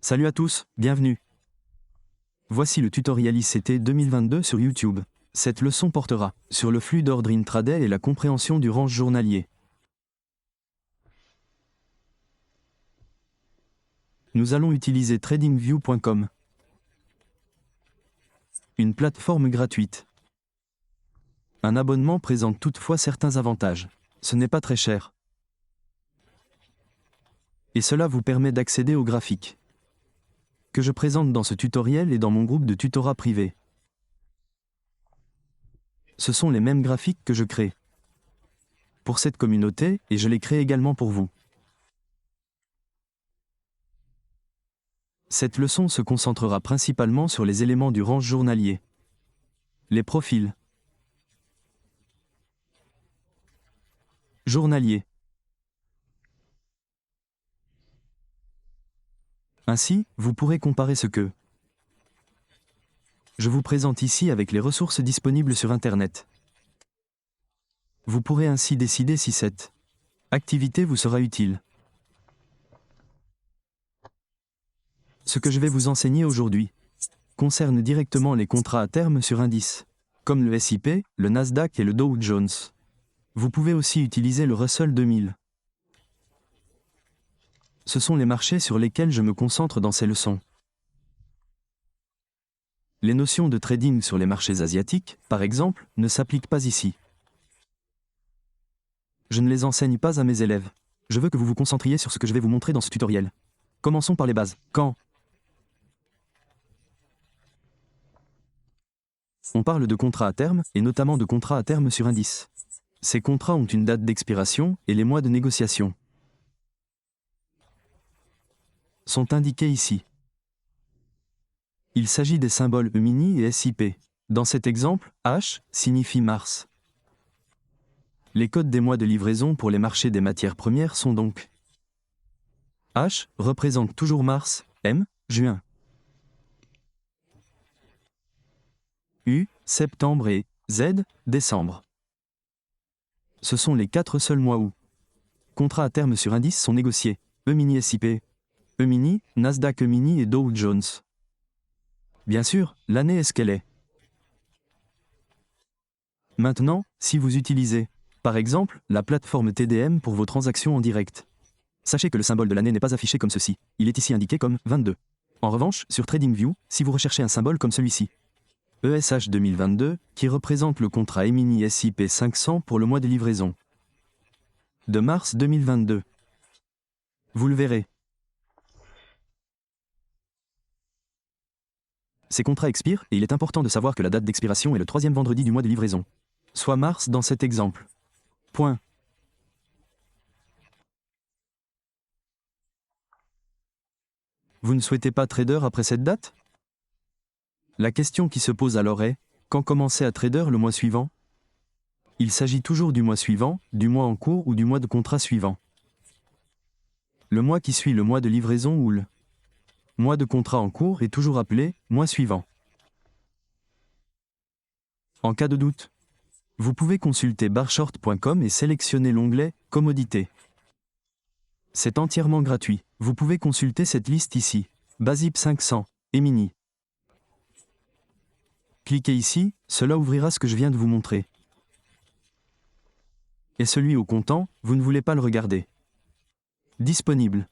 Salut à tous, bienvenue. Voici le tutoriel ICT 2022 sur YouTube. Cette leçon portera sur le flux d'ordre intraday et la compréhension du range journalier. Nous allons utiliser tradingview.com, une plateforme gratuite. Un abonnement présente toutefois certains avantages. Ce n'est pas très cher. Et cela vous permet d'accéder aux graphiques que je présente dans ce tutoriel et dans mon groupe de tutorat privé. Ce sont les mêmes graphiques que je crée pour cette communauté et je les crée également pour vous. Cette leçon se concentrera principalement sur les éléments du range journalier, les profils journaliers. Ainsi, vous pourrez comparer ce que je vous présente ici avec les ressources disponibles sur Internet. Vous pourrez ainsi décider si cette activité vous sera utile. Ce que je vais vous enseigner aujourd'hui concerne directement les contrats à terme sur indices, comme le SIP, le Nasdaq et le Dow Jones. Vous pouvez aussi utiliser le Russell 2000. Ce sont les marchés sur lesquels je me concentre dans ces leçons. Les notions de trading sur les marchés asiatiques, par exemple, ne s'appliquent pas ici. Je ne les enseigne pas à mes élèves. Je veux que vous vous concentriez sur ce que je vais vous montrer dans ce tutoriel. Commençons par les bases. Quand on parle de contrats à terme, et notamment de contrats à terme sur indice. Ces contrats ont une date d'expiration et les mois de négociation sont indiqués ici. Il s'agit des symboles E-mini et SIP. Dans cet exemple, H signifie mars. Les codes des mois de livraison pour les marchés des matières premières sont donc H représente toujours mars, M, juin. U, septembre et Z, décembre. Ce sont les 4 seuls mois où contrats à terme sur indice sont négociés. E-mini SIP, E-mini, Nasdaq E-mini et Dow Jones. Bien sûr, l'année est ce qu'elle est. Maintenant, si vous utilisez, par exemple, la plateforme TDM pour vos transactions en direct, sachez que le symbole de l'année n'est pas affiché comme ceci, il est ici indiqué comme 22. En revanche, sur TradingView, si vous recherchez un symbole comme celui-ci, ESH 2022, qui représente le contrat E-mini SIP 500 pour le mois de livraison de mars 2022. Vous le verrez. Ces contrats expirent et il est important de savoir que la date d'expiration est le 3e vendredi du mois de livraison, soit mars dans cet exemple. Point. Vous ne souhaitez pas trader après cette date? La question qui se pose alors est, quand commencer à trader le mois suivant? Il s'agit toujours du mois suivant, du mois en cours ou du mois de contrat suivant. Le mois qui suit le mois de livraison ou le mois de contrat en cours est toujours appelé mois suivant. En cas de doute, vous pouvez consulter barshort.com et sélectionner l'onglet Commodités. C'est entièrement gratuit. Vous pouvez consulter cette liste ici. BASIP 500, E-mini. Cliquez ici, cela ouvrira ce que je viens de vous montrer. Et celui au comptant, vous ne voulez pas le regarder. Disponible.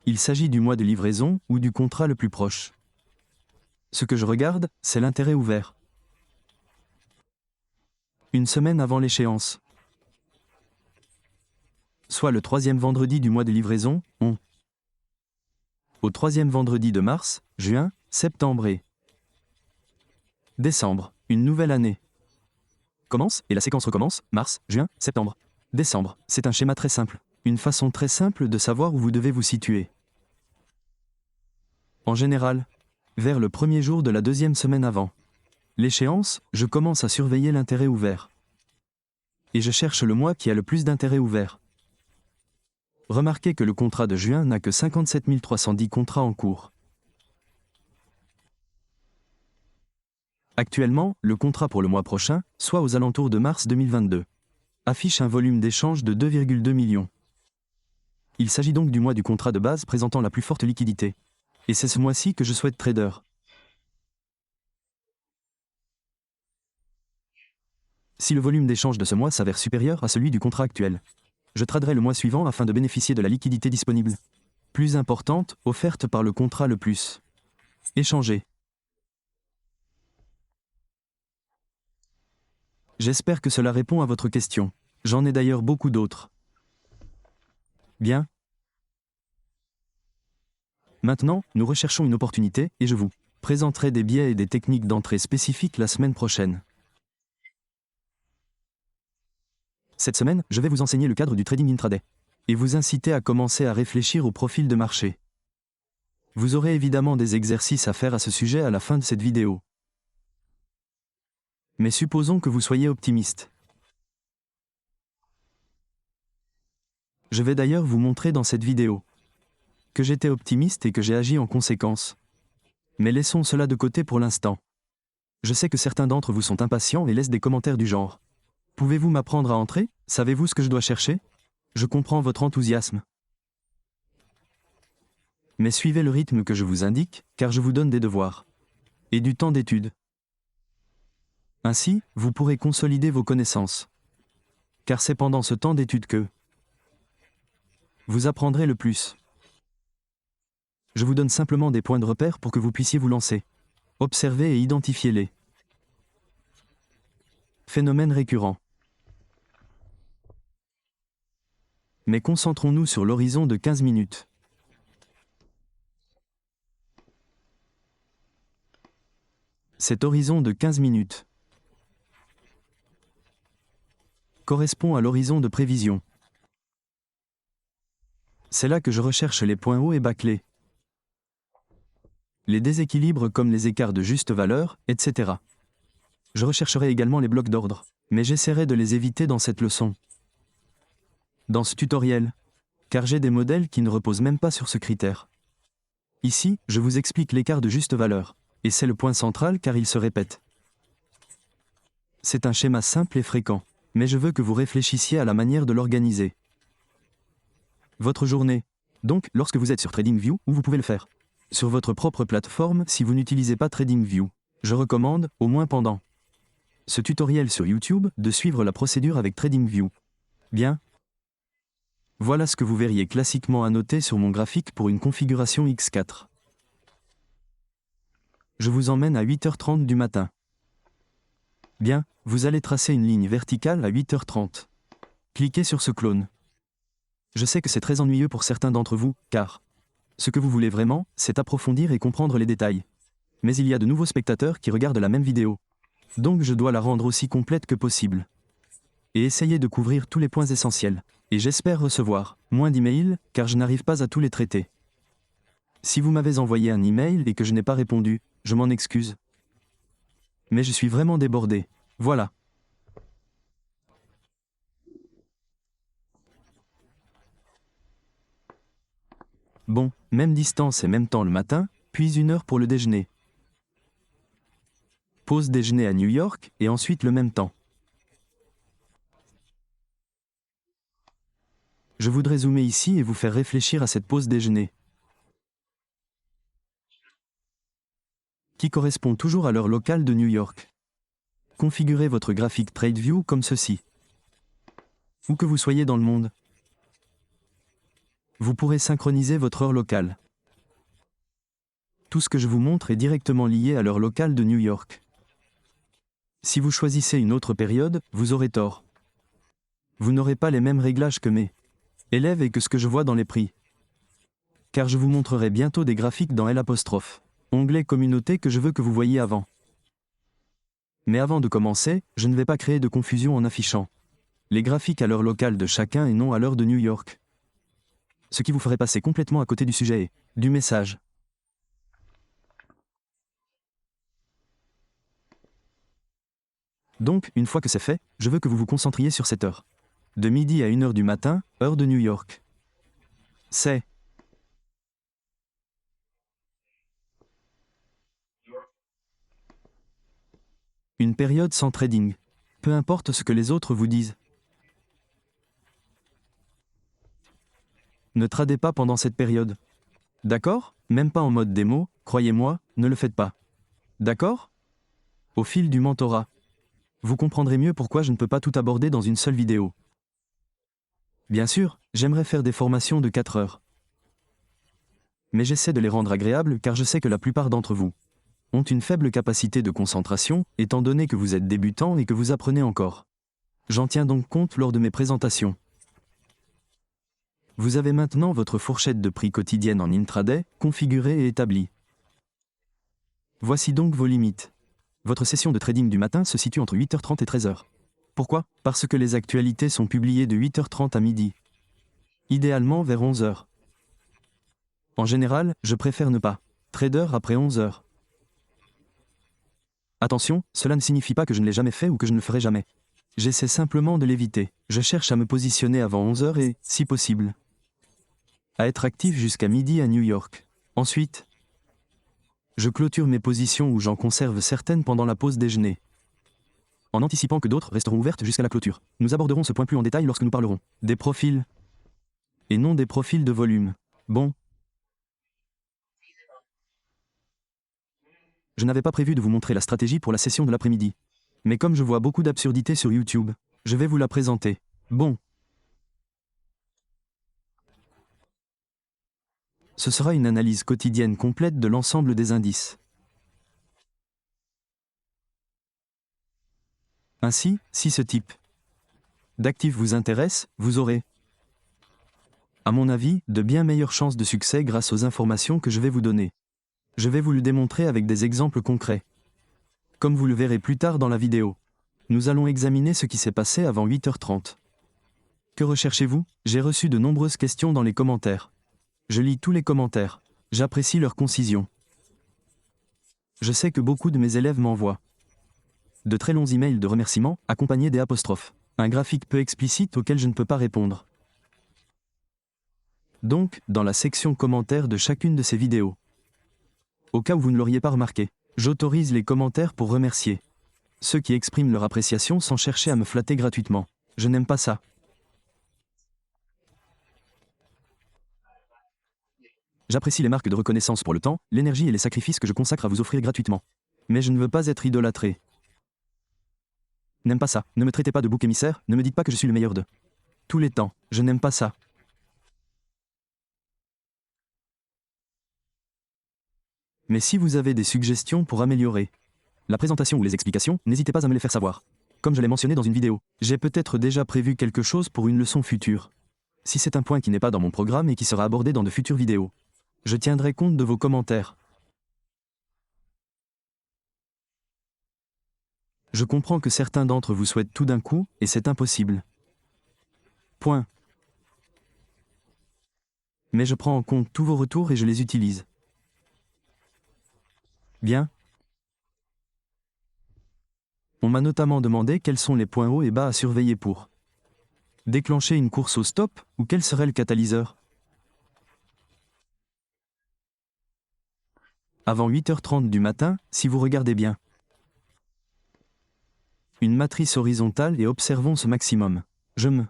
Il s'agit du mois de livraison ou du contrat le plus proche. Ce que je regarde, c'est l'intérêt ouvert. Une semaine avant l'échéance. Soit le 3e vendredi du mois de livraison, au 3e vendredi de mars, juin, septembre et décembre, une nouvelle année commence et la séquence recommence, mars, juin, septembre, décembre. C'est un schéma très simple, une façon très simple de savoir où vous devez vous situer. En général, vers le 1er jour de la 2e semaine avant l'échéance, je commence à surveiller l'intérêt ouvert. Et je cherche le mois qui a le plus d'intérêt ouvert. Remarquez que le contrat de juin n'a que 57 310 contrats en cours. Actuellement, le contrat pour le mois prochain, soit aux alentours de mars 2022, affiche un volume d'échange de 2,2 millions. Il s'agit donc du mois du contrat de base présentant la plus forte liquidité. Et c'est ce mois-ci que je souhaite trader. Si le volume d'échange de ce mois s'avère supérieur à celui du contrat actuel, je traderai le mois suivant afin de bénéficier de la liquidité disponible, plus importante, offerte par le contrat le plus échangé. J'espère que cela répond à votre question. J'en ai d'ailleurs beaucoup d'autres. Bien. Maintenant, nous recherchons une opportunité et je vous présenterai des biais et des techniques d'entrée spécifiques la semaine prochaine. Cette semaine, je vais vous enseigner le cadre du trading intraday et vous inciter à commencer à réfléchir au profil de marché. Vous aurez évidemment des exercices à faire à ce sujet à la fin de cette vidéo. Mais supposons que vous soyez optimiste. Je vais d'ailleurs vous montrer dans cette vidéo que j'étais optimiste et que j'ai agi en conséquence. Mais laissons cela de côté pour l'instant. Je sais que certains d'entre vous sont impatients et laissent des commentaires du genre « Pouvez-vous m'apprendre à entrer? Savez-vous ce que je dois chercher ?» Je comprends votre enthousiasme. Mais suivez le rythme que je vous indique, car je vous donne des devoirs et du temps d'étude. Ainsi, vous pourrez consolider vos connaissances. Car c'est pendant ce temps d'étude que vous apprendrez le plus. Je vous donne simplement des points de repère pour que vous puissiez vous lancer. Observez et identifiez-les. Phénomène récurrent. Mais concentrons-nous sur l'horizon de 15 minutes. Cet horizon de 15 minutes correspond à l'horizon de prévision. C'est là que je recherche les points hauts et bas clés, les déséquilibres comme les écarts de juste valeur, etc. Je rechercherai également les blocs d'ordre, mais j'essaierai de les éviter dans cette leçon. Dans ce tutoriel, car j'ai des modèles qui ne reposent même pas sur ce critère. Ici, je vous explique l'écart de juste valeur, et c'est le point central car il se répète. C'est un schéma simple et fréquent, mais je veux que vous réfléchissiez à la manière de l'organiser. Votre journée, donc lorsque vous êtes sur TradingView, où vous pouvez le faire sur votre propre plateforme si vous n'utilisez pas TradingView. Je recommande, au moins pendant ce tutoriel sur YouTube, de suivre la procédure avec TradingView. Bien. Voilà ce que vous verriez classiquement annoté sur mon graphique pour une configuration X4. Je vous emmène à 8h30 du matin. Bien, vous allez tracer une ligne verticale à 8h30. Cliquez sur ce clone. Je sais que c'est très ennuyeux pour certains d'entre vous, car ce que vous voulez vraiment, c'est approfondir et comprendre les détails. Mais il y a de nouveaux spectateurs qui regardent la même vidéo. Donc je dois la rendre aussi complète que possible. Et essayer de couvrir tous les points essentiels. Et j'espère recevoir moins d'emails, car je n'arrive pas à tous les traiter. Si vous m'avez envoyé un email et que je n'ai pas répondu, je m'en excuse. Mais je suis vraiment débordé. Voilà. Bon, même distance et même temps le matin, puis 1 heure pour le déjeuner. Pause déjeuner à New York et ensuite le même temps. Je voudrais zoomer ici et vous faire réfléchir à cette pause déjeuner, qui correspond toujours à l'heure locale de New York. Configurez votre graphique TradeView comme ceci. Où que vous soyez dans le monde, vous pourrez synchroniser votre heure locale. Tout ce que je vous montre est directement lié à l'heure locale de New York. Si vous choisissez une autre période, vous aurez tort. Vous n'aurez pas les mêmes réglages que mes élèves et que ce que je vois dans les prix. Car je vous montrerai bientôt des graphiques dans L', onglet communauté que je veux que vous voyiez avant. Mais avant de commencer, je ne vais pas créer de confusion en affichant les graphiques à l'heure locale de chacun et non à l'heure de New York. Ce qui vous ferait passer complètement à côté du sujet et du message. Donc, une fois que c'est fait, je veux que vous vous concentriez sur cette heure. De midi à 1h du matin, heure de New York. C'est une période sans trading. Peu importe ce que les autres vous disent. Ne tradez pas pendant cette période. D'accord? Même pas en mode démo, croyez-moi, ne le faites pas. D'accord? Au fil du mentorat, vous comprendrez mieux pourquoi je ne peux pas tout aborder dans une seule vidéo. Bien sûr, j'aimerais faire des formations de 4 heures. Mais j'essaie de les rendre agréables car je sais que la plupart d'entre vous ont une faible capacité de concentration, étant donné que vous êtes débutant et que vous apprenez encore. J'en tiens donc compte lors de mes présentations. Vous avez maintenant votre fourchette de prix quotidienne en intraday, configurée et établie. Voici donc vos limites. Votre session de trading du matin se situe entre 8h30 et 13h. Pourquoi? Parce que les actualités sont publiées de 8h30 à midi. Idéalement vers 11h. En général, je préfère ne pas trader après 11h. Attention, cela ne signifie pas que je ne l'ai jamais fait ou que je ne le ferai jamais. J'essaie simplement de l'éviter. Je cherche à me positionner avant 11h et, si possible, à être actif jusqu'à midi à New York. Ensuite, je clôture mes positions ou j'en conserve certaines pendant la pause déjeuner, en anticipant que d'autres resteront ouvertes jusqu'à la clôture. Nous aborderons ce point plus en détail lorsque nous parlerons des profils, et non des profils de volume. Bon. Je n'avais pas prévu de vous montrer la stratégie pour la session de l'après-midi. Mais comme je vois beaucoup d'absurdités sur YouTube, je vais vous la présenter. Bon. Ce sera une analyse quotidienne complète de l'ensemble des indices. Ainsi, si ce type d'actif vous intéresse, vous aurez, à mon avis, de bien meilleures chances de succès grâce aux informations que je vais vous donner. Je vais vous le démontrer avec des exemples concrets. Comme vous le verrez plus tard dans la vidéo, nous allons examiner ce qui s'est passé avant 8h30. Que recherchez-vous? J'ai reçu de nombreuses questions dans les commentaires. Je lis tous les commentaires. J'apprécie leur concision. Je sais que beaucoup de mes élèves m'envoient de très longs emails de remerciements, accompagnés des apostrophes. Un graphique peu explicite auquel je ne peux pas répondre. Donc, dans la section commentaires de chacune de ces vidéos, au cas où vous ne l'auriez pas remarqué, j'autorise les commentaires pour remercier ceux qui expriment leur appréciation sans chercher à me flatter gratuitement. Je n'aime pas ça. J'apprécie les marques de reconnaissance pour le temps, l'énergie et les sacrifices que je consacre à vous offrir gratuitement. Mais je ne veux pas être idolâtré. N'aime pas ça. Ne me traitez pas de bouc émissaire, ne me dites pas que je suis le meilleur de tous les temps. Je n'aime pas ça. Mais si vous avez des suggestions pour améliorer la présentation ou les explications, n'hésitez pas à me les faire savoir. Comme je l'ai mentionné dans une vidéo, j'ai peut-être déjà prévu quelque chose pour une leçon future. Si c'est un point qui n'est pas dans mon programme et qui sera abordé dans de futures vidéos, je tiendrai compte de vos commentaires. Je comprends que certains d'entre vous souhaitent tout d'un coup, et c'est impossible. Point. Mais je prends en compte tous vos retours et je les utilise. Bien. On m'a notamment demandé quels sont les points hauts et bas à surveiller pour déclencher une course au stop, ou quel serait le catalyseur. Avant 8h30 du matin, si vous regardez bien. Une matrice horizontale et observons ce maximum. Je me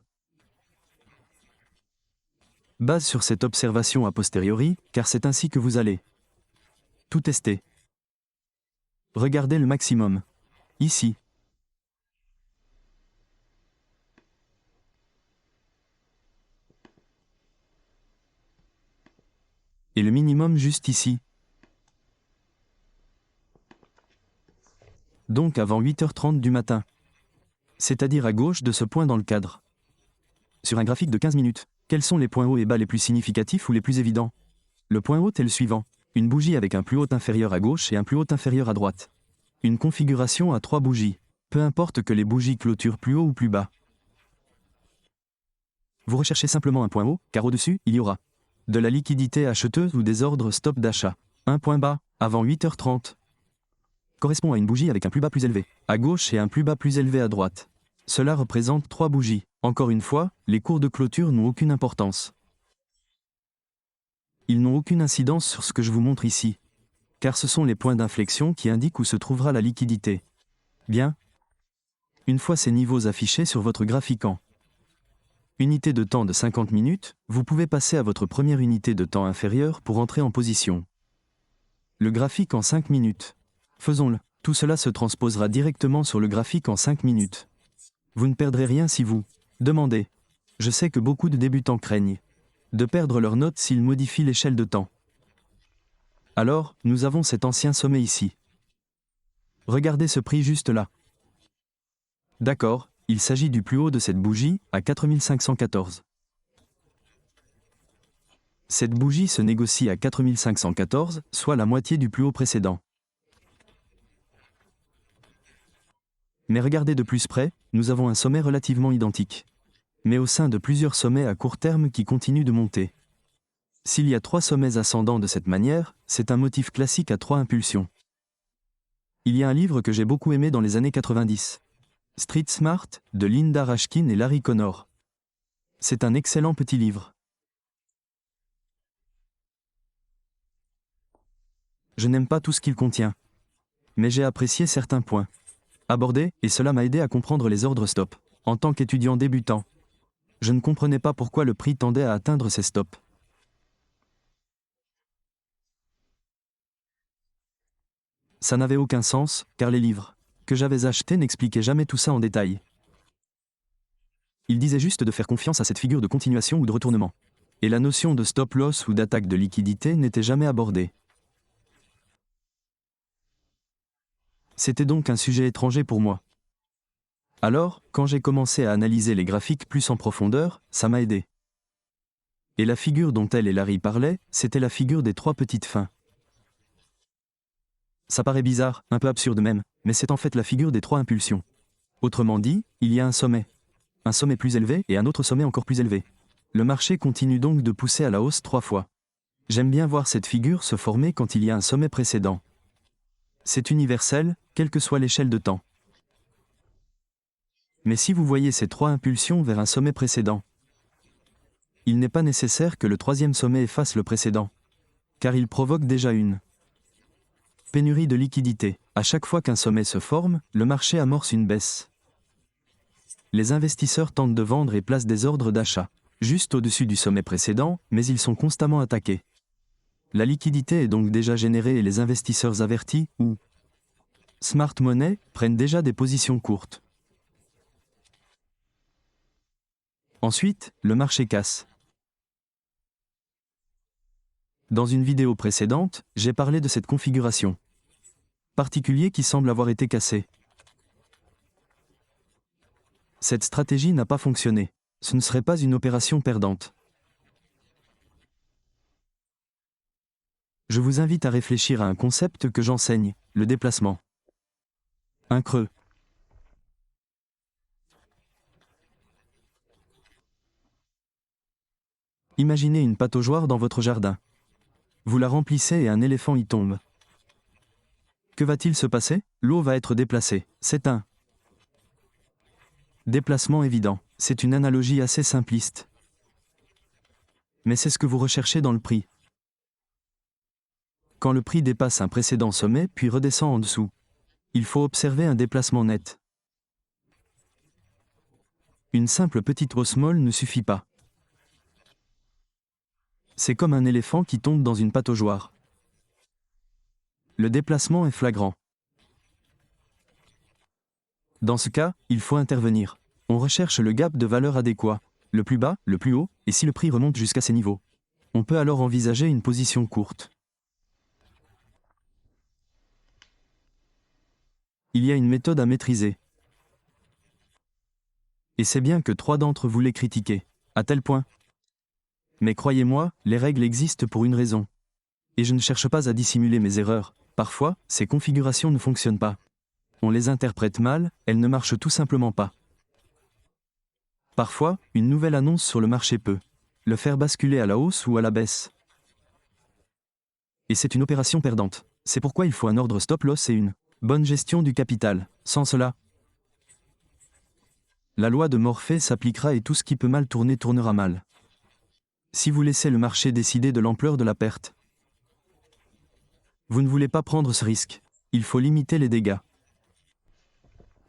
base sur cette observation a posteriori, car c'est ainsi que vous allez tout tester. Regardez le maximum. Ici. Et le minimum juste ici. Donc avant 8h30 du matin. C'est-à-dire à gauche de ce point dans le cadre. Sur un graphique de 15 minutes, quels sont les points hauts et bas les plus significatifs ou les plus évidents? Le point haut est le suivant. Une bougie avec un plus haut inférieur à gauche et un plus haut inférieur à droite. Une configuration à 3 bougies. Peu importe que les bougies clôturent plus haut ou plus bas. Vous recherchez simplement un point haut, car au-dessus, il y aura de la liquidité acheteuse ou des ordres stop d'achat. Un point bas, avant 8h30, correspond à une bougie avec un plus bas plus élevé à gauche et un plus bas plus élevé à droite. Cela représente 3 bougies. Encore une fois, les cours de clôture n'ont aucune importance. Ils n'ont aucune incidence sur ce que je vous montre ici, car ce sont les points d'inflexion qui indiquent où se trouvera la liquidité. Bien. Une fois ces niveaux affichés sur votre graphiquant, Unité de temps de 50 minutes, vous pouvez passer à votre première unité de temps inférieure pour entrer en position. Le graphique en 5 minutes. Faisons-le. Tout cela se transposera directement sur le graphique en 5 minutes. Vous ne perdrez rien si vous demandez. Je sais que beaucoup de débutants craignent de perdre leurs notes s'ils modifient l'échelle de temps. Alors, nous avons cet ancien sommet ici. Regardez ce prix juste là. D'accord, il s'agit du plus haut de cette bougie, à 4514. Cette bougie se négocie à 4514, soit la moitié du plus haut précédent. Mais regardez de plus près, nous avons un sommet relativement identique. Mais au sein de plusieurs sommets à court terme qui continuent de monter. S'il y a 3 sommets ascendants de cette manière, c'est un motif classique à 3 impulsions. Il y a un livre que j'ai beaucoup aimé dans les années 90. Street Smart, de Linda Rashkin et Larry Connor. C'est un excellent petit livre. Je n'aime pas tout ce qu'il contient. Mais j'ai apprécié certains points abordés, et cela m'a aidé à comprendre les ordres stop. En tant qu'étudiant débutant, je ne comprenais pas pourquoi le prix tendait à atteindre ces stops. Ça n'avait aucun sens, car les livres que j'avais achetés n'expliquaient jamais tout ça en détail. Ils disaient juste de faire confiance à cette figure de continuation ou de retournement. Et la notion de stop loss ou d'attaque de liquidité n'était jamais abordée. C'était donc un sujet étranger pour moi. Alors, quand j'ai commencé à analyser les graphiques plus en profondeur, ça m'a aidé. Et la figure dont elle et Larry parlaient, c'était la figure des 3 petites fins. Ça paraît bizarre, un peu absurde même, mais c'est en fait la figure des 3 impulsions. Autrement dit, il y a un sommet plus élevé et un autre sommet encore plus élevé. Le marché continue donc de pousser à la hausse 3 fois. J'aime bien voir cette figure se former quand il y a un sommet précédent. C'est universel, quelle que soit l'échelle de temps. Mais si vous voyez ces 3 impulsions vers un sommet précédent, il n'est pas nécessaire que le 3e sommet efface le précédent, car il provoque déjà une pénurie de liquidité. À chaque fois qu'un sommet se forme, le marché amorce une baisse. Les investisseurs tentent de vendre et placent des ordres d'achat, juste au-dessus du sommet précédent, mais ils sont constamment attaqués. La liquidité est donc déjà générée et les investisseurs avertis, ou smart money, prennent déjà des positions courtes. Ensuite, le marché casse. Dans une vidéo précédente, j'ai parlé de cette configuration particulier qui semble avoir été cassée. Cette stratégie n'a pas fonctionné. Ce ne serait pas une opération perdante. Je vous invite à réfléchir à un concept que j'enseigne, le déplacement. Un creux. Imaginez une pataugeoire dans votre jardin. Vous la remplissez et un éléphant y tombe. Que va-t-il se passer? L'eau va être déplacée. C'est un déplacement évident. C'est une analogie assez simpliste. Mais c'est ce que vous recherchez dans le prix. Quand le prix dépasse un précédent sommet puis redescend en dessous, il faut observer un déplacement net. Une simple petite hausse molle ne suffit pas. C'est comme un éléphant qui tombe dans une pataugeoire. Le déplacement est flagrant. Dans ce cas, il faut intervenir. On recherche le gap de valeur adéquat, le plus bas, le plus haut, et si le prix remonte jusqu'à ces niveaux, on peut alors envisager une position courte. Il y a une méthode à maîtriser. Et c'est bien que 3 d'entre vous les critiquez, à tel point. Mais croyez-moi, les règles existent pour une raison. Et je ne cherche pas à dissimuler mes erreurs. Parfois, ces configurations ne fonctionnent pas. On les interprète mal, elles ne marchent tout simplement pas. Parfois, une nouvelle annonce sur le marché peut le faire basculer à la hausse ou à la baisse. Et c'est une opération perdante. C'est pourquoi il faut un ordre stop-loss et une bonne gestion du capital. Sans cela, la loi de Morphée s'appliquera et tout ce qui peut mal tourner tournera mal. Si vous laissez le marché décider de l'ampleur de la perte, vous ne voulez pas prendre ce risque. Il faut limiter les dégâts.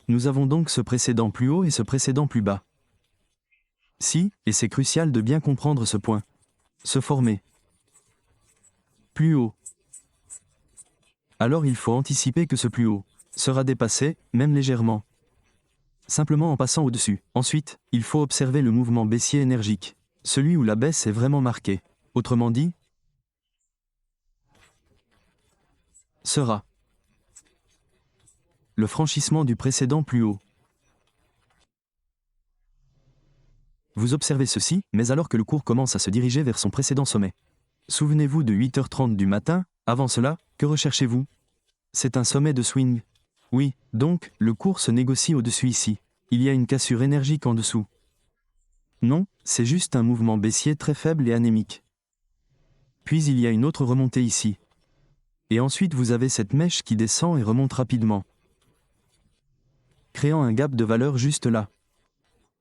Nous avons donc ce précédent plus haut et ce précédent plus bas. Si, et c'est crucial de bien comprendre ce point. Se former. Plus haut. Alors il faut anticiper que ce plus haut sera dépassé, même légèrement. Simplement en passant au-dessus. Ensuite, il faut observer le mouvement baissier énergique. Celui où la baisse est vraiment marquée. Autrement dit, sera le franchissement du précédent plus haut. Vous observez ceci, mais alors que le cours commence à se diriger vers son précédent sommet. Souvenez-vous de 8h30 du matin, avant cela, que recherchez-vous? C'est un sommet de swing. Oui, donc, le cours se négocie au-dessus ici. Il y a une cassure énergique en dessous. Non, c'est juste un mouvement baissier très faible et anémique. Puis il y a une autre remontée ici. Et ensuite vous avez cette mèche qui descend et remonte rapidement, créant un gap de valeur juste là.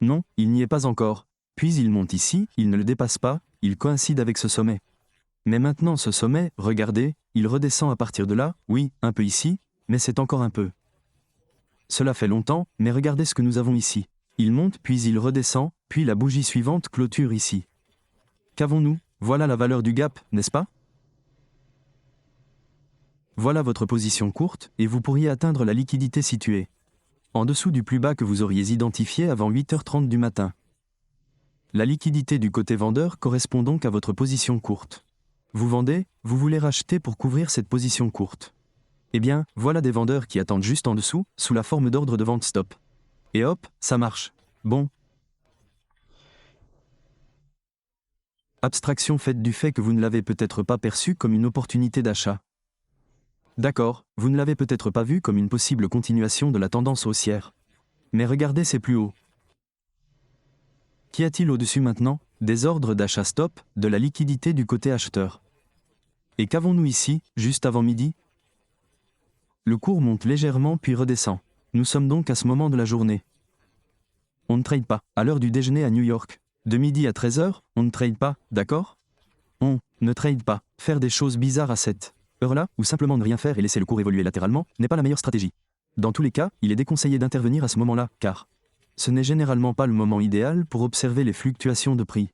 Non, il n'y est pas encore. Puis il monte ici, il ne le dépasse pas, il coïncide avec ce sommet. Mais maintenant ce sommet, regardez, il redescend à partir de là, oui, un peu ici, mais c'est encore un peu. Cela fait longtemps, mais regardez ce que nous avons ici. Il monte, puis il redescend, puis la bougie suivante clôture ici. Qu'avons-nous? Voilà la valeur du gap, n'est-ce pas? Voilà votre position courte, et vous pourriez atteindre la liquidité située en dessous du plus bas que vous auriez identifié avant 8h30 du matin. La liquidité du côté vendeur correspond donc à votre position courte. Vous vendez, vous voulez racheter pour couvrir cette position courte. Eh bien, voilà des vendeurs qui attendent juste en dessous, sous la forme d'ordre de vente stop. Et hop, ça marche. Bon. Abstraction faite du fait que vous ne l'avez peut-être pas perçu comme une opportunité d'achat. D'accord, vous ne l'avez peut-être pas vu comme une possible continuation de la tendance haussière. Mais regardez, c'est plus haut. Qu'y a-t-il au-dessus maintenant? Des ordres d'achat stop, de la liquidité du côté acheteur. Et qu'avons-nous ici, juste avant midi? Le cours monte légèrement puis redescend. Nous sommes donc à ce moment de la journée. On ne trade pas, à l'heure du déjeuner à New York. De midi à 13h, on ne trade pas, d'accord? On ne trade pas. Faire des choses bizarres à cette heure-là, ou simplement ne rien faire et laisser le cours évoluer latéralement, n'est pas la meilleure stratégie. Dans tous les cas, il est déconseillé d'intervenir à ce moment-là, car ce n'est généralement pas le moment idéal pour observer les fluctuations de prix.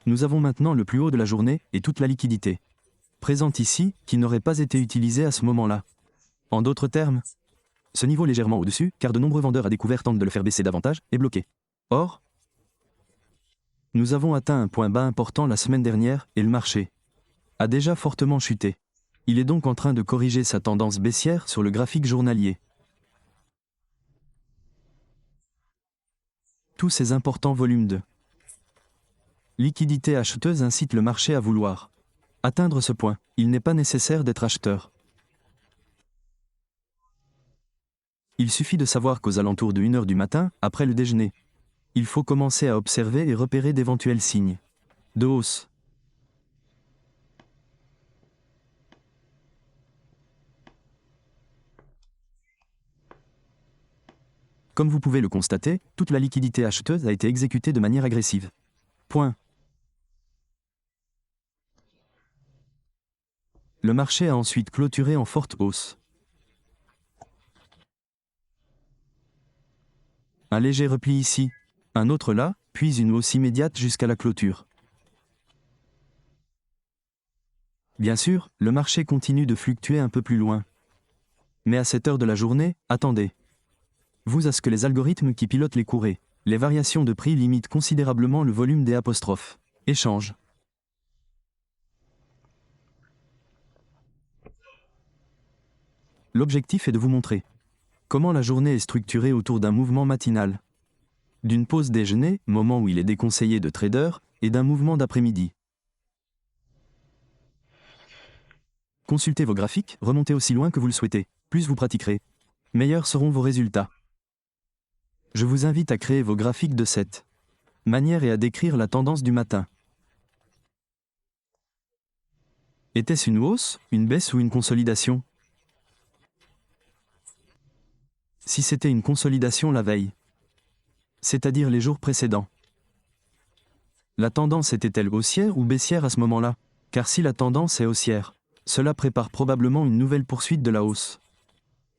Nous avons maintenant le plus haut de la journée et toute la liquidité présente ici qui n'aurait pas été utilisée à ce moment-là. En d'autres termes, ce niveau légèrement au-dessus, car de nombreux vendeurs à découvert tentent de le faire baisser davantage, est bloqué. Or, nous avons atteint un point bas important la semaine dernière et le marché a déjà fortement chuté. Il est donc en train de corriger sa tendance baissière sur le graphique journalier. Tous ces importants volumes de liquidité acheteuse incitent le marché à vouloir atteindre ce point. Il n'est pas nécessaire d'être acheteur. Il suffit de savoir qu'aux alentours de 1h du matin, après le déjeuner, il faut commencer à observer et repérer d'éventuels signes de hausse. Comme vous pouvez le constater, toute la liquidité acheteuse a été exécutée de manière agressive. Point. Le marché a ensuite clôturé en forte hausse. Un léger repli ici, un autre là, puis une hausse immédiate jusqu'à la clôture. Bien sûr, le marché continue de fluctuer un peu plus loin. Mais à cette heure de la journée, attendez. Vous à ce que les algorithmes qui pilotent les cours et les variations de prix limitent considérablement le volume des échanges. L'objectif est de vous montrer comment la journée est structurée autour d'un mouvement matinal, d'une pause déjeuner, moment où il est déconseillé de trader, et d'un mouvement d'après-midi. Consultez vos graphiques, remontez aussi loin que vous le souhaitez. Plus vous pratiquerez, meilleurs seront vos résultats. Je vous invite à créer vos graphiques de cette manière et à décrire la tendance du matin. Était-ce une hausse, une baisse ou une consolidation? Si c'était une consolidation la veille, c'est-à-dire les jours précédents, la tendance était-elle haussière ou baissière à ce moment-là? Car si la tendance est haussière, cela prépare probablement une nouvelle poursuite de la hausse.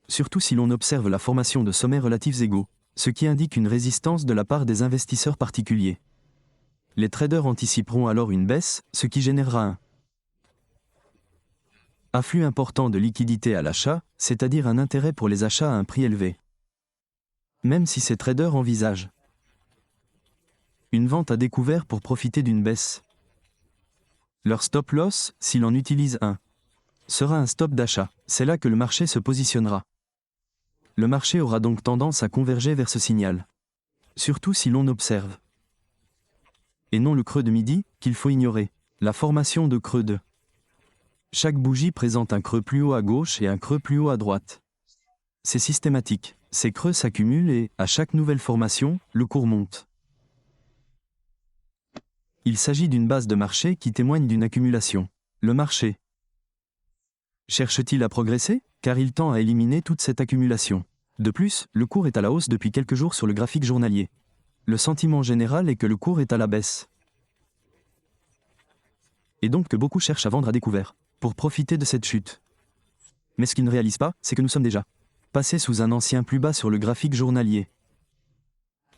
Surtout si l'on observe la formation de sommets relatifs égaux. ce qui indique une résistance de la part des investisseurs particuliers. Les traders anticiperont alors une baisse, ce qui générera un afflux important de liquidités à l'achat, c'est-à-dire un intérêt pour les achats à un prix élevé. Même si ces traders envisagent une vente à découvert pour profiter d'une baisse, leur stop loss, s'il en utilise un, sera un stop d'achat. C'est là que le marché se positionnera. Le marché aura donc tendance à converger vers ce signal. Surtout si l'on observe, et non le creux de midi, qu'il faut ignorer, la formation de creux de chaque bougie présente un creux plus haut à gauche et un creux plus haut à droite. C'est systématique. Ces creux s'accumulent et, à chaque nouvelle formation, le cours monte. Il s'agit d'une base de marché qui témoigne d'une accumulation. Le marché cherche-t-il à progresser? Car il tend à éliminer toute cette accumulation. De plus, le cours est à la hausse depuis quelques jours sur le graphique journalier. Le sentiment général est que le cours est à la baisse. Et donc que beaucoup cherchent à vendre à découvert, pour profiter de cette chute. Mais ce qu'ils ne réalisent pas, c'est que nous sommes déjà passés sous un ancien plus bas sur le graphique journalier.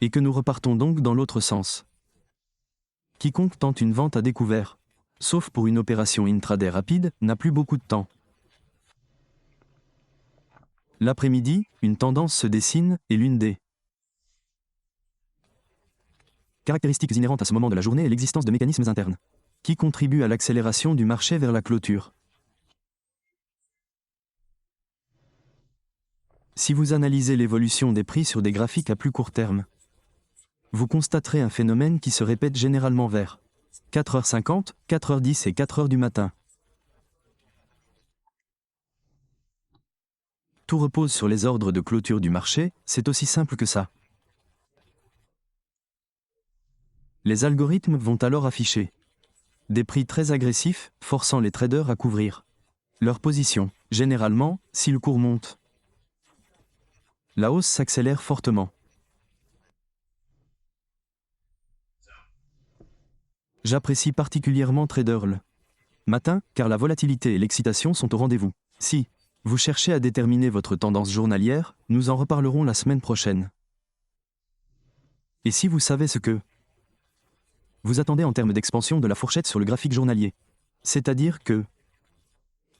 Et que nous repartons donc dans l'autre sens. Quiconque tente une vente à découvert, sauf pour une opération intraday rapide, n'a plus beaucoup de temps. L'après-midi, une tendance se dessine et l'une des caractéristiques inhérentes à ce moment de la journée est l'existence de mécanismes internes, qui contribuent à l'accélération du marché vers la clôture. Si vous analysez l'évolution des prix sur des graphiques à plus court terme, vous constaterez un phénomène qui se répète généralement vers 4h50, 4h10 et 4h du matin. Tout repose sur les ordres de clôture du marché, c'est aussi simple que ça. Les algorithmes vont alors afficher des prix très agressifs, forçant les traders à couvrir leur position. Généralement, si le cours monte, la hausse s'accélère fortement. J'apprécie particulièrement trader le matin, car la volatilité et l'excitation sont au rendez-vous. Si vous cherchez à déterminer votre tendance journalière, nous en reparlerons la semaine prochaine. Et si vous savez ce que vous attendez en termes d'expansion de la fourchette sur le graphique journalier, c'est-à-dire que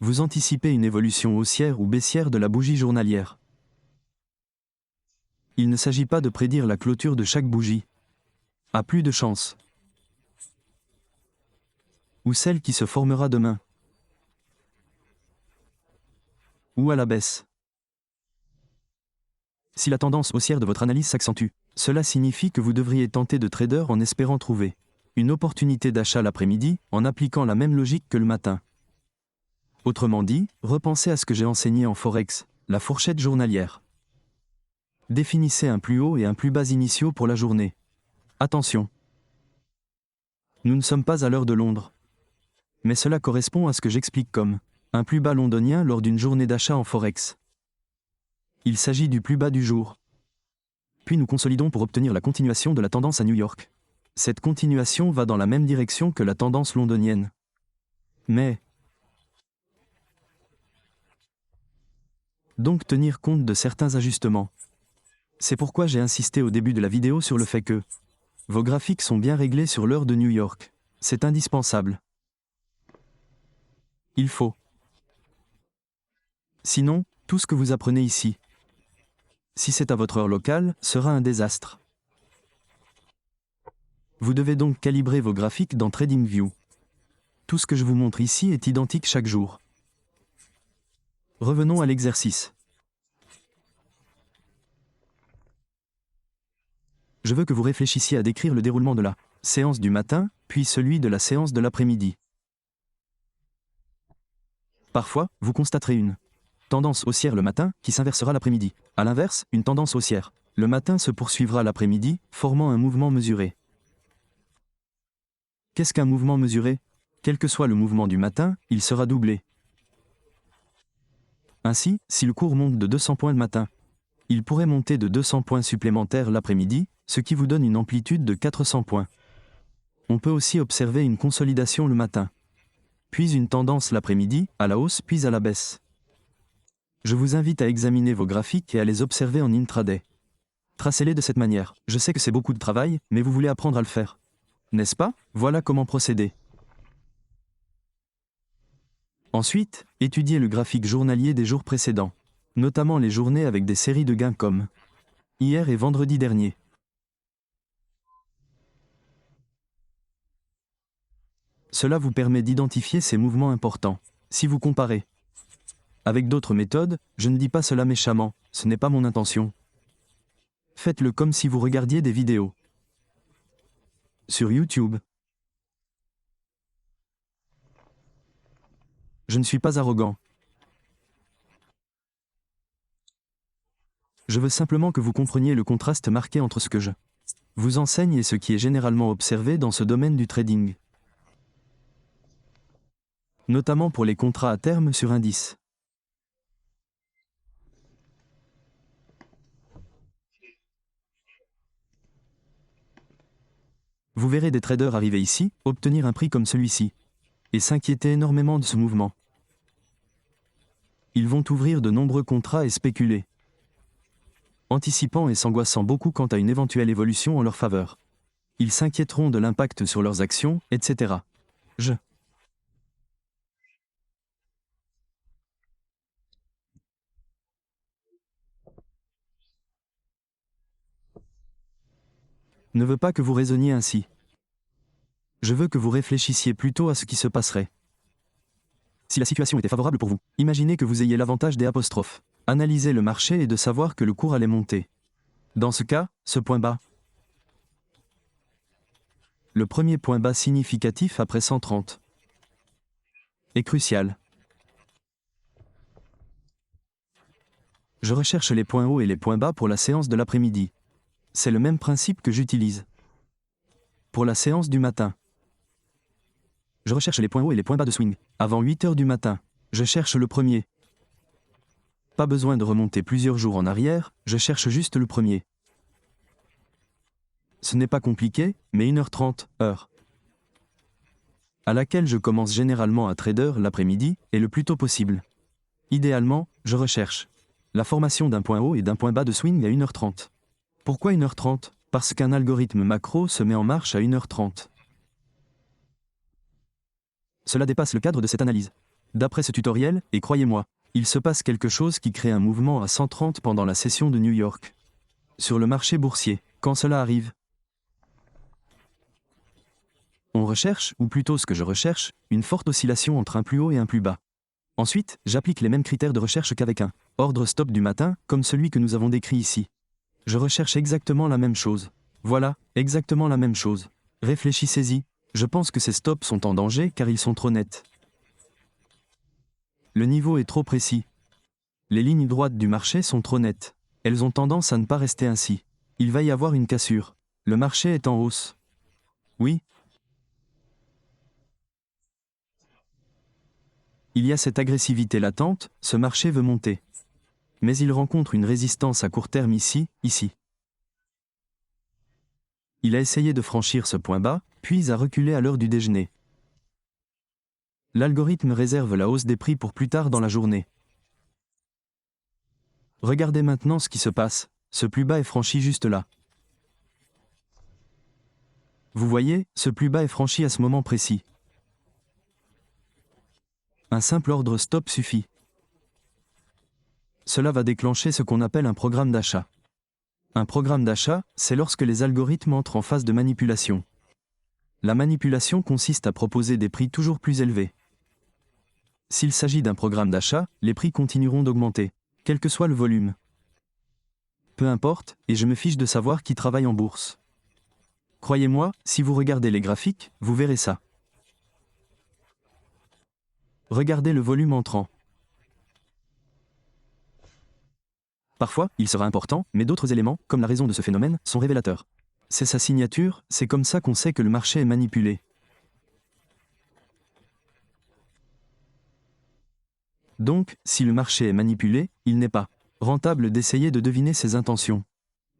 vous anticipez une évolution haussière ou baissière de la bougie journalière. Il ne s'agit pas de prédire la clôture de chaque bougie. À plus de chance. Ou celle qui se formera demain. Ou à la baisse. Si la tendance haussière de votre analyse s'accentue, cela signifie que vous devriez tenter de trader en espérant trouver une opportunité d'achat l'après-midi en appliquant la même logique que le matin. Autrement dit, repensez à ce que j'ai enseigné en Forex, la fourchette journalière. Définissez un plus haut et un plus bas initiaux pour la journée. Attention! Nous ne sommes pas à l'heure de Londres. Mais cela correspond à ce que j'explique comme un plus bas londonien lors d'une journée d'achat en Forex. Il s'agit du plus bas du jour. Puis nous consolidons pour obtenir la continuation de la tendance à New York. Cette continuation va dans la même direction que la tendance londonienne. Mais donc tenir compte de certains ajustements. C'est pourquoi j'ai insisté au début de la vidéo sur le fait que vos graphiques sont bien réglés sur l'heure de New York. C'est indispensable. Il faut. Sinon, tout ce que vous apprenez ici, si c'est à votre heure locale, sera un désastre. Vous devez donc calibrer vos graphiques dans TradingView. Tout ce que je vous montre ici est identique chaque jour. Revenons à l'exercice. Je veux que vous réfléchissiez à décrire le déroulement de la séance du matin, puis celui de la séance de l'après-midi. Parfois, vous constaterez une tendance haussière le matin qui s'inversera l'après-midi. A l'inverse, une tendance haussière le matin se poursuivra l'après-midi, formant un mouvement mesuré. Qu'est-ce qu'un mouvement mesuré? Quel que soit le mouvement du matin, il sera doublé. Ainsi, si le cours monte de 200 points le matin, il pourrait monter de 200 points supplémentaires l'après-midi, ce qui vous donne une amplitude de 400 points. On peut aussi observer une consolidation le matin, puis une tendance l'après-midi, à la hausse puis à la baisse. Je vous invite à examiner vos graphiques et à les observer en intraday. Tracez-les de cette manière. Je sais que c'est beaucoup de travail, mais vous voulez apprendre à le faire. N'est-ce pas? Voilà comment procéder. Ensuite, étudiez le graphique journalier des jours précédents, notamment les journées avec des séries de gains comme hier et vendredi dernier. Cela vous permet d'identifier ces mouvements importants. Si vous comparez avec d'autres méthodes, je ne dis pas cela méchamment, ce n'est pas mon intention. Faites-le comme si vous regardiez des vidéos sur YouTube. Je ne suis pas arrogant. Je veux simplement que vous compreniez le contraste marqué entre ce que je vous enseigne et ce qui est généralement observé dans ce domaine du trading. Notamment pour les contrats à terme sur indice. Vous verrez des traders arriver ici, obtenir un prix comme celui-ci, et s'inquiéter énormément de ce mouvement. Ils vont ouvrir de nombreux contrats et spéculer, anticipant et s'angoissant beaucoup quant à une éventuelle évolution en leur faveur. Ils s'inquiéteront de l'impact sur leurs actions, etc. Je ne veux pas que vous raisonniez ainsi. Je veux que vous réfléchissiez plutôt à ce qui se passerait. Si la situation était favorable pour vous, imaginez que vous ayez l'avantage des apostrophes. Analysez le marché et de savoir que le cours allait monter. Dans ce cas, ce point bas. Le premier point bas significatif après 130 est crucial. Je recherche les points hauts et les points bas pour la séance de l'après-midi. C'est le même principe que j'utilise pour la séance du matin. Je recherche les points hauts et les points bas de swing. Avant 8 heures du matin, je cherche le premier. Pas besoin de remonter plusieurs jours en arrière, je cherche juste le premier. Ce n'est pas compliqué, mais 1h30, heure à laquelle je commence généralement à trader l'après-midi, et le plus tôt possible. Idéalement, je recherche la formation d'un point haut et d'un point bas de swing à 1h30. Pourquoi 1h30? Parce qu'un algorithme macro se met en marche à 1h30. Cela dépasse le cadre de cette analyse. D'après ce tutoriel, et croyez-moi, il se passe quelque chose qui crée un mouvement à 130 pendant la session de New York. Sur le marché boursier, quand cela arrive, on recherche, ou plutôt ce que je recherche, une forte oscillation entre un plus haut et un plus bas. Ensuite, j'applique les mêmes critères de recherche qu'avec un ordre stop du matin, comme celui que nous avons décrit ici. Je recherche exactement la même chose. Voilà, exactement la même chose. Réfléchissez-y. Je pense que ces stops sont en danger car ils sont trop nets. Le niveau est trop précis. Les lignes droites du marché sont trop nettes. Elles ont tendance à ne pas rester ainsi. Il va y avoir une cassure. Le marché est en hausse. Oui. Il y a cette agressivité latente, ce marché veut monter. Mais il rencontre une résistance à court terme ici. Il a essayé de franchir ce point bas, puis a reculé à l'heure du déjeuner. L'algorithme réserve la hausse des prix pour plus tard dans la journée. Regardez maintenant ce qui se passe, ce plus bas est franchi juste là. Vous voyez, ce plus bas est franchi à ce moment précis. Un simple ordre stop suffit. Cela va déclencher ce qu'on appelle un programme d'achat. Un programme d'achat, c'est lorsque les algorithmes entrent en phase de manipulation. La manipulation consiste à proposer des prix toujours plus élevés. S'il s'agit d'un programme d'achat, les prix continueront d'augmenter, quel que soit le volume. Peu importe, et je me fiche de savoir qui travaille en bourse. Croyez-moi, si vous regardez les graphiques, vous verrez ça. Regardez le volume entrant. Parfois, il sera important, mais d'autres éléments, comme la raison de ce phénomène, sont révélateurs. C'est sa signature, c'est comme ça qu'on sait que le marché est manipulé. Donc, si le marché est manipulé, il n'est pas rentable d'essayer de deviner ses intentions.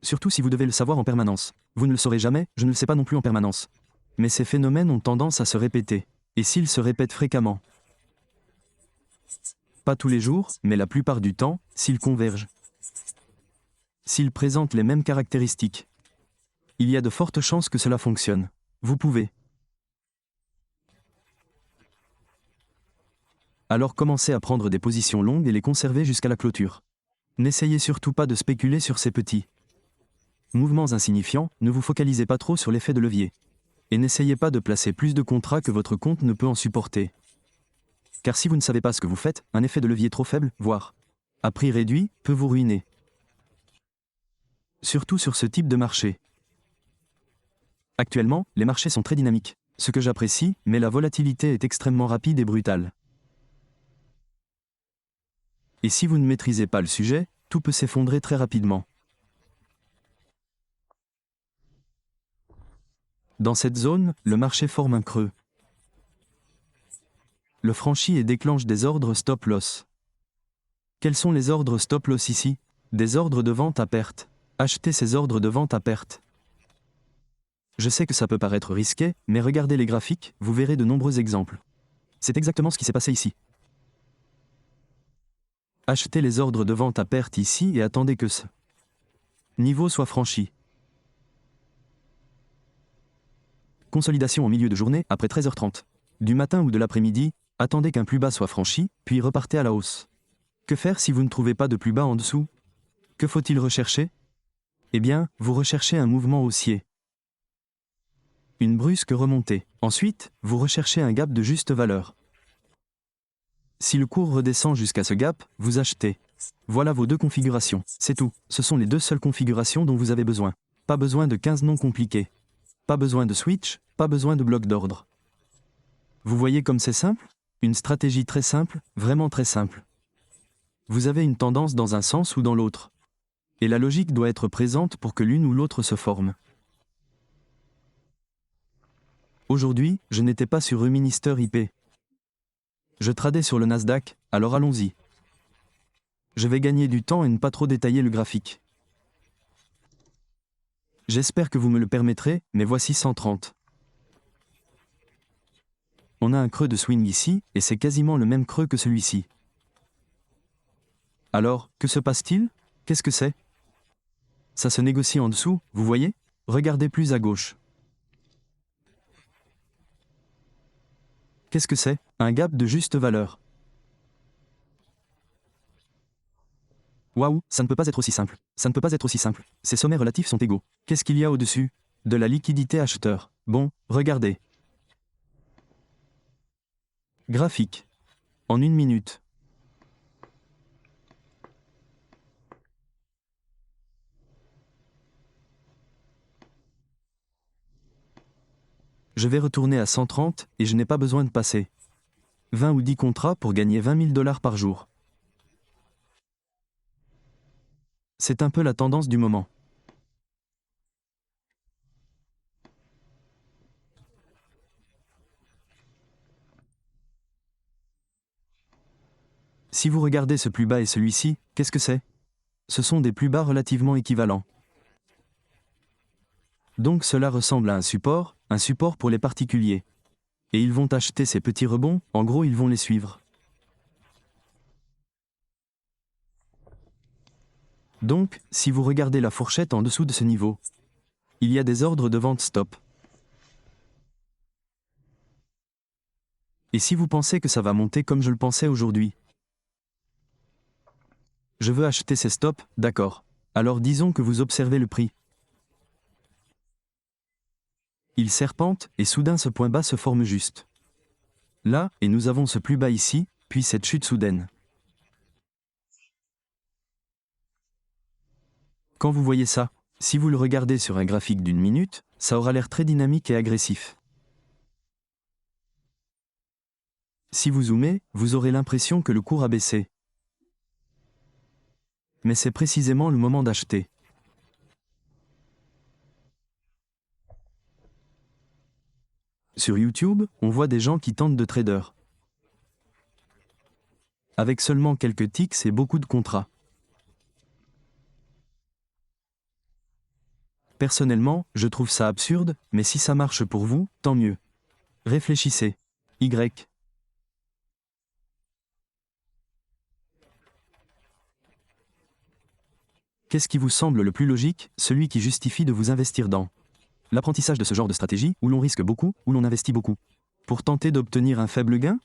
Surtout si vous devez le savoir en permanence. Vous ne le saurez jamais, je ne le sais pas non plus en permanence. Mais ces phénomènes ont tendance à se répéter. Et s'ils se répètent fréquemment? Pas tous les jours, mais la plupart du temps, s'ils convergent. S'il présente les mêmes caractéristiques, il y a de fortes chances que cela fonctionne. Vous pouvez alors commencer à prendre des positions longues et les conserver jusqu'à la clôture. N'essayez surtout pas de spéculer sur ces petits mouvements insignifiants, ne vous focalisez pas trop sur l'effet de levier. Et n'essayez pas de placer plus de contrats que votre compte ne peut en supporter. Car si vous ne savez pas ce que vous faites, un effet de levier trop faible, voire à prix réduit, peut vous ruiner. Surtout sur ce type de marché. Actuellement, les marchés sont très dynamiques, ce que j'apprécie, mais la volatilité est extrêmement rapide et brutale. Et si vous ne maîtrisez pas le sujet, tout peut s'effondrer très rapidement. Dans cette zone, le marché forme un creux. Le franchit et déclenche des ordres stop-loss. Quels sont les ordres stop-loss ici? Des ordres de vente à perte. Achetez ces ordres de vente à perte. Je sais que ça peut paraître risqué, mais regardez les graphiques, vous verrez de nombreux exemples. C'est exactement ce qui s'est passé ici. Achetez les ordres de vente à perte ici et attendez que ce niveau soit franchi. Consolidation en milieu de journée, après 13h30. Du matin ou de l'après-midi, attendez qu'un plus bas soit franchi, puis repartez à la hausse. Que faire si vous ne trouvez pas de plus bas en dessous? Que faut-il rechercher? Eh bien, vous recherchez un mouvement haussier. Une brusque remontée. Ensuite, vous recherchez un gap de juste valeur. Si le cours redescend jusqu'à ce gap, vous achetez. Voilà vos deux configurations. C'est tout. Ce sont les deux seules configurations dont vous avez besoin. Pas besoin de 15 noms compliqués. Pas besoin de switch, pas besoin de bloc d'ordre. Vous voyez comme c'est simple? Une stratégie très simple, vraiment très simple. Vous avez une tendance dans un sens ou dans l'autre. Et la logique doit être présente pour que l'une ou l'autre se forme. Aujourd'hui, je n'étais pas sur Eminister IP. Je tradais sur le Nasdaq, alors allons-y. Je vais gagner du temps et ne pas trop détailler le graphique. J'espère que vous me le permettrez, mais voici 130. On a un creux de swing ici, et c'est quasiment le même creux que celui-ci. Alors, que se passe-t-il? Qu'est-ce que c'est? Ça se négocie en dessous, vous voyez? Regardez plus à gauche. Qu'est-ce que c'est? Un gap de juste valeur. Waouh, ça ne peut pas être aussi simple. Ça ne peut pas être aussi simple. Ces sommets relatifs sont égaux. Qu'est-ce qu'il y a au-dessus? De la liquidité acheteur. Bon, regardez. Graphique. En 1 minute. Je vais retourner à 130 et je n'ai pas besoin de passer 20 ou 10 contrats pour gagner 20 000 $ par jour. C'est un peu la tendance du moment. Si vous regardez ce plus bas et celui-ci, qu'est-ce que c'est? Ce sont des plus bas relativement équivalents. Donc cela ressemble à un support pour les particuliers. Et ils vont acheter ces petits rebonds, en gros ils vont les suivre. Donc, si vous regardez la fourchette en dessous de ce niveau, il y a des ordres de vente stop. Et si vous pensez que ça va monter comme je le pensais aujourd'hui, je veux acheter ces stops, d'accord. Alors disons que vous observez le prix. Il serpente, et soudain ce point bas se forme juste. Là, et nous avons ce plus bas ici, puis cette chute soudaine. Quand vous voyez ça, si vous le regardez sur un graphique d'1 minute, ça aura l'air très dynamique et agressif. Si vous zoomez, vous aurez l'impression que le cours a baissé. Mais c'est précisément le moment d'acheter. Sur YouTube, on voit des gens qui tentent de trader. Avec seulement quelques ticks et beaucoup de contrats. Personnellement, je trouve ça absurde, mais si ça marche pour vous, tant mieux. Réfléchissez. Y. Qu'est-ce qui vous semble le plus logique, celui qui justifie de vous investir dans l'apprentissage de ce genre de stratégie, où l'on risque beaucoup, où l'on investit beaucoup, pour tenter d'obtenir un faible gain?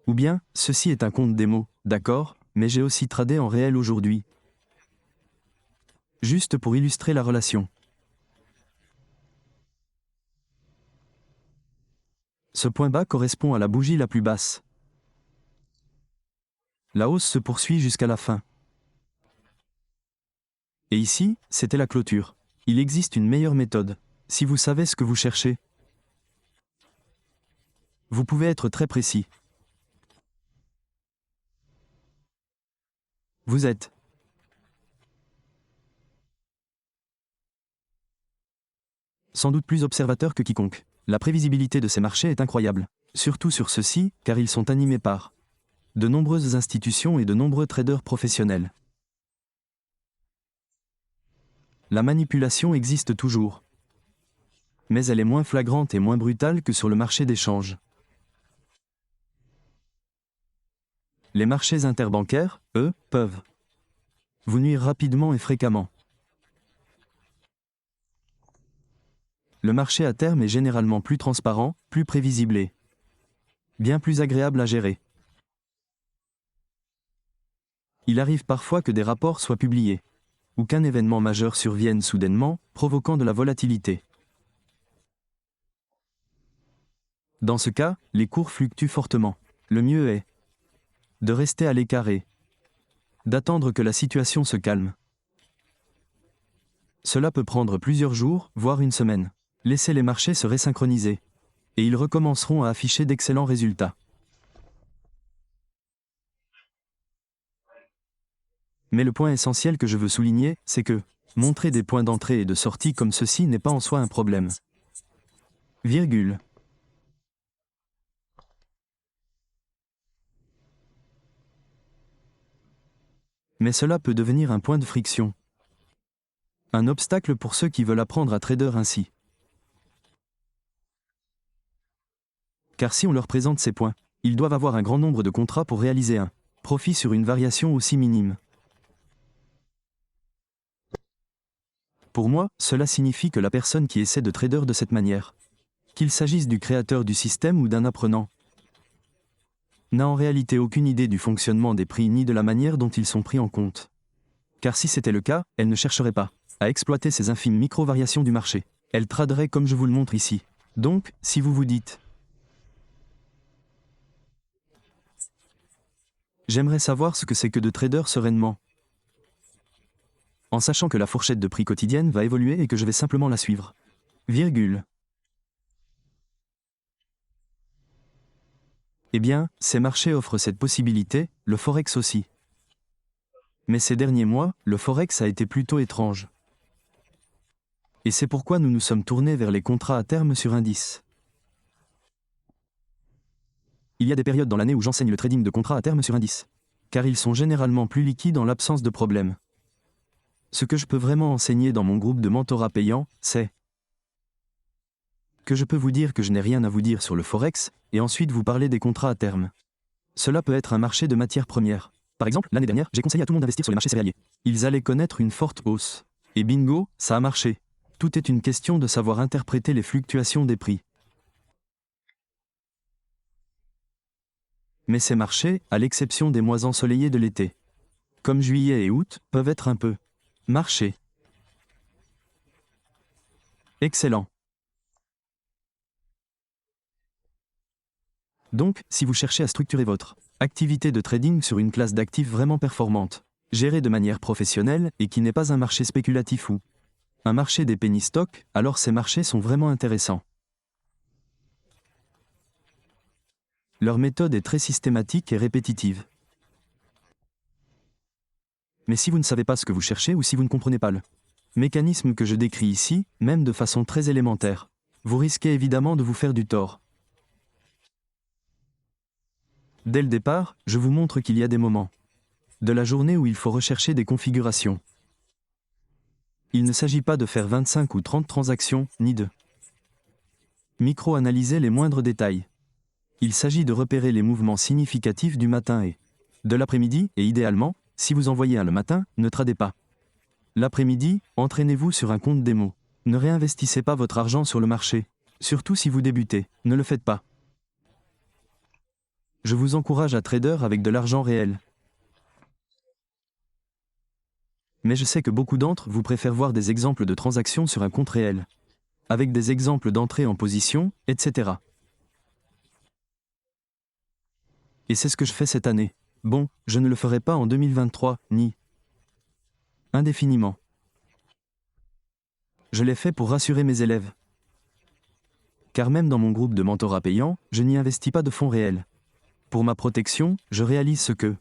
Ou bien, ceci est un compte démo, d'accord, mais j'ai aussi tradé en réel aujourd'hui. Juste pour illustrer la relation. Ce point bas correspond à la bougie la plus basse. La hausse se poursuit jusqu'à la fin. Et ici, c'était la clôture. Il existe une meilleure méthode. Si vous savez ce que vous cherchez, vous pouvez être très précis. Vous êtes sans doute plus observateur que quiconque. La prévisibilité de ces marchés est incroyable. Surtout sur ceux-ci, car ils sont animés par de nombreuses institutions et de nombreux traders professionnels. La manipulation existe toujours. Mais elle est moins flagrante et moins brutale que sur le marché d'échange. Les marchés interbancaires, eux, peuvent vous nuire rapidement et fréquemment. Le marché à terme est généralement plus transparent, plus prévisible et bien plus agréable à gérer. Il arrive parfois que des rapports soient publiés, ou qu'un événement majeur survienne soudainement, provoquant de la volatilité. Dans ce cas, les cours fluctuent fortement. Le mieux est de rester à l'écart et d'attendre que la situation se calme. Cela peut prendre plusieurs jours, voire une semaine. Laissez les marchés se résynchroniser, et ils recommenceront à afficher d'excellents résultats. Mais le point essentiel que je veux souligner, c'est que montrer des points d'entrée et de sortie comme ceci n'est pas en soi un problème. Virgule. Mais cela peut devenir un point de friction. Un obstacle pour ceux qui veulent apprendre à trader ainsi. Car si on leur présente ces points, ils doivent avoir un grand nombre de contrats pour réaliser un profit sur une variation aussi minime. Pour moi, cela signifie que la personne qui essaie de trader de cette manière, qu'il s'agisse du créateur du système ou d'un apprenant, n'a en réalité aucune idée du fonctionnement des prix ni de la manière dont ils sont pris en compte. Car si c'était le cas, elle ne chercherait pas à exploiter ces infimes micro-variations du marché. Elle traderait comme je vous le montre ici. Donc, si vous vous dites « J'aimerais savoir ce que c'est que de trader sereinement », en sachant que la fourchette de prix quotidienne va évoluer et que je vais simplement la suivre. Virgule. Eh bien, ces marchés offrent cette possibilité, le Forex aussi. Mais ces derniers mois, le Forex a été plutôt étrange. Et c'est pourquoi nous nous sommes tournés vers les contrats à terme sur indice. Il y a des périodes dans l'année où j'enseigne le trading de contrats à terme sur indice, car ils sont généralement plus liquides en l'absence de problèmes. Ce que je peux vraiment enseigner dans mon groupe de mentorat payant, c'est que je peux vous dire que je n'ai rien à vous dire sur le Forex, et ensuite vous parler des contrats à terme. Cela peut être un marché de matières premières. Par exemple, l'année dernière, j'ai conseillé à tout le monde d'investir sur les marchés céréaliers. Ils allaient connaître une forte hausse. Et bingo, ça a marché. Tout est une question de savoir interpréter les fluctuations des prix. Mais ces marchés, à l'exception des mois ensoleillés de l'été, comme juillet et août, peuvent être un peu marchés. Excellent. Donc, si vous cherchez à structurer votre activité de trading sur une classe d'actifs vraiment performante, gérée de manière professionnelle et qui n'est pas un marché spéculatif ou un marché des penny stocks, alors ces marchés sont vraiment intéressants. Leur méthode est très systématique et répétitive. Mais si vous ne savez pas ce que vous cherchez ou si vous ne comprenez pas le mécanisme que je décris ici, même de façon très élémentaire, vous risquez évidemment de vous faire du tort. Dès le départ, je vous montre qu'il y a des moments de la journée où il faut rechercher des configurations. Il ne s'agit pas de faire 25 ou 30 transactions, ni de micro-analyser les moindres détails. Il s'agit de repérer les mouvements significatifs du matin et de l'après-midi, et idéalement, si vous envoyez un le matin, ne tradez pas. L'après-midi, entraînez-vous sur un compte démo. Ne réinvestissez pas votre argent sur le marché. Surtout si vous débutez, ne le faites pas. Je vous encourage à trader avec de l'argent réel. Mais je sais que beaucoup d'entre vous préfèrent voir des exemples de transactions sur un compte réel, avec des exemples d'entrée en position, etc. Et c'est ce que je fais cette année. Bon, je ne le ferai pas en 2023, ni indéfiniment. Je l'ai fait pour rassurer mes élèves. Car même dans mon groupe de mentorat payant, je n'y investis pas de fonds réels. Pour ma protection, je réalise ce que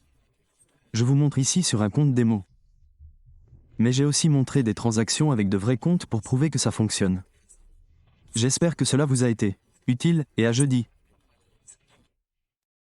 je vous montre ici sur un compte démo. Mais j'ai aussi montré des transactions avec de vrais comptes pour prouver que ça fonctionne. J'espère que cela vous a été utile et à jeudi.